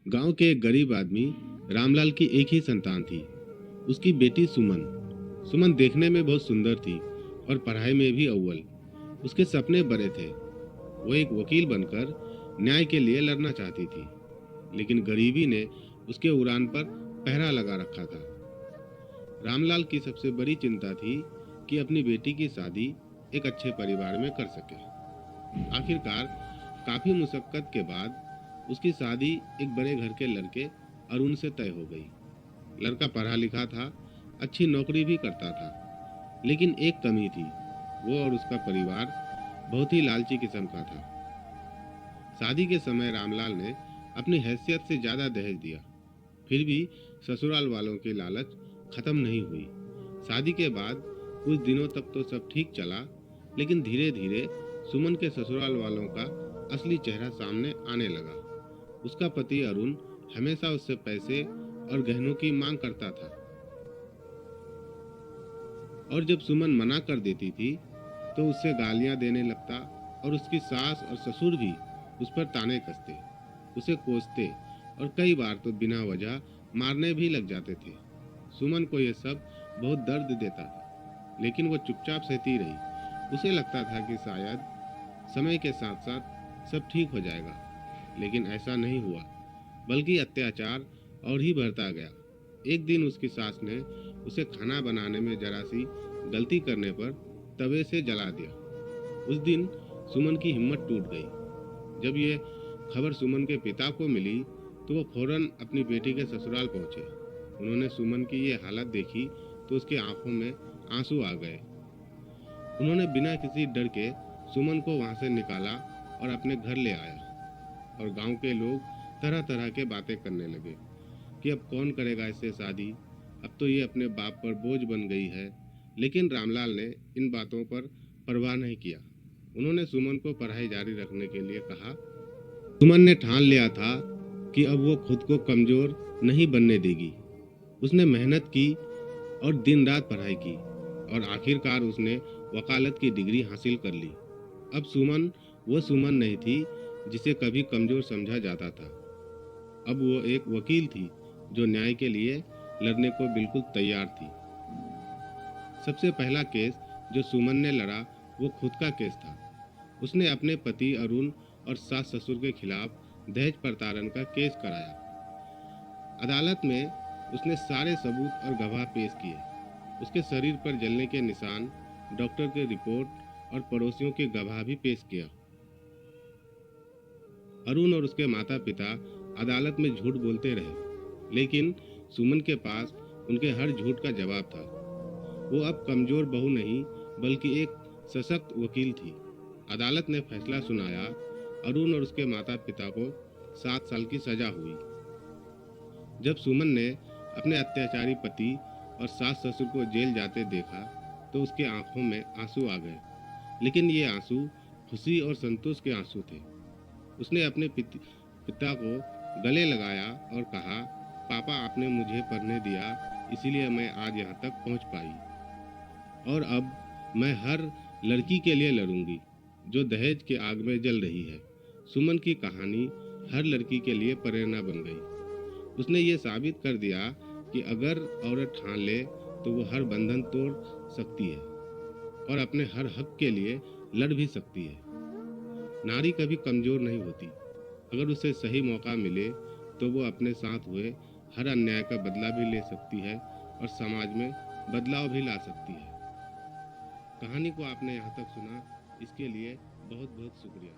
गांव के एक गरीब आदमी रामलाल की एक ही संतान थी, उसकी बेटी सुमन। सुमन देखने में बहुत सुंदर थी और पढ़ाई में भी अव्वल। उसके सपने बड़े थे। वो एक वकील बनकर न्याय के लिए लड़ना चाहती थी, लेकिन गरीबी ने उसके उड़ान पर पहरा लगा रखा था। रामलाल की सबसे बड़ी चिंता थी कि अपनी बेटी की शादी एक अच्छे परिवार में कर सके। आखिरकार काफी मुशक्कत के बाद उसकी शादी एक बड़े घर के लड़के अरुण से तय हो गई। लड़का पढ़ा लिखा था, अच्छी नौकरी भी करता था, लेकिन एक कमी थी। वो और उसका परिवार बहुत ही लालची किस्म का था। शादी के समय रामलाल ने अपनी हैसियत से ज्यादा दहेज दिया, फिर भी ससुराल वालों की लालच खत्म नहीं हुई। शादी के बाद कुछ दिनों तक तो सब ठीक चला, लेकिन धीरे धीरे सुमन के ससुराल वालों का असली चेहरा सामने आने लगा। उसका पति अरुण हमेशा उससे पैसे और गहनों की मांग करता था, और जब सुमन मना कर देती थी तो उससे गालियां देने लगता, और उसकी सास और ससुर भी उस पर ताने कसते, उसे कोसते और कई बार तो बिना वजह मारने भी लग जाते थे। सुमन को यह सब बहुत दर्द देता था, लेकिन वो चुपचाप सहती रही। उसे लगता था कि शायद समय के साथ साथ सब ठीक हो जाएगा, लेकिन ऐसा नहीं हुआ, बल्कि अत्याचार और ही बढ़ता गया। एक दिन उसकी सास ने उसे खाना बनाने में जरा सी गलती करने पर तवे से जला दिया। उस दिन सुमन की हिम्मत टूट गई। जब ये खबर सुमन के पिता को मिली तो वो फौरन अपनी बेटी के ससुराल पहुंचे। उन्होंने सुमन की ये हालत देखी तो उसकी आंखों में आंसू आ गए। उन्होंने बिना किसी डर के सुमन को वहां से निकाला और अपने घर ले आया, और गांव के लोग तरह तरह के बातें करने लगे कि अब कौन करेगा इससे शादी, अब तो ये अपने बाप पर बोझ बन गई है। लेकिन रामलाल ने इन बातों पर परवाह नहीं किया। उन्होंने सुमन को पढ़ाई जारी रखने के लिए कहा। सुमन ने ठान लिया था कि अब वो खुद को कमजोर नहीं बनने देगी। उसने मेहनत की और दिन रात पढ़ाई की, और आखिरकार उसने वकालत की डिग्री हासिल कर ली। अब सुमन वो सुमन नहीं थी जिसे कभी कमजोर समझा जाता था। अब वो एक वकील थी जो न्याय के लिए लड़ने को बिल्कुल तैयार थी। सबसे पहला केस जो सुमन ने लड़ा वो खुद का केस था। उसने अपने पति अरुण और सास ससुर के खिलाफ दहेज प्रताड़न का केस कराया। अदालत में उसने सारे सबूत और गवाह पेश किए। उसके शरीर पर जलने के निशान, डॉक्टर की रिपोर्ट और पड़ोसियों के गवाह भी पेश किया। अरुण और उसके माता पिता अदालत में झूठ बोलते रहे, लेकिन सुमन के पास उनके हर झूठ का जवाब था। वो अब कमजोर बहू नहीं, बल्कि एक सशक्त वकील थी। अदालत ने फैसला सुनाया। अरुण और उसके माता पिता को 7 साल की सजा हुई। जब सुमन ने अपने अत्याचारी पति और सास ससुर को जेल जाते देखा तो उसके आंखों में आंसू आ गए, लेकिन ये आंसू खुशी और संतोष के आंसू थे। उसने अपने पिता को गले लगाया और कहा, पापा आपने मुझे पढ़ने दिया, इसीलिए मैं आज यहाँ तक पहुँच पाई, और अब मैं हर लड़की के लिए लड़ूंगी जो दहेज के आग में जल रही है। सुमन की कहानी हर लड़की के लिए प्रेरणा बन गई। उसने ये साबित कर दिया कि अगर औरत ठान ले तो वो हर बंधन तोड़ सकती है और अपने हर हक के लिए लड़ भी सकती है। नारी कभी कमजोर नहीं होती। अगर उसे सही मौका मिले तो वो अपने साथ हुए हर अन्याय का बदला भी ले सकती है और समाज में बदलाव भी ला सकती है। कहानी को आपने यहाँ तक सुना, इसके लिए बहुत बहुत शुक्रिया।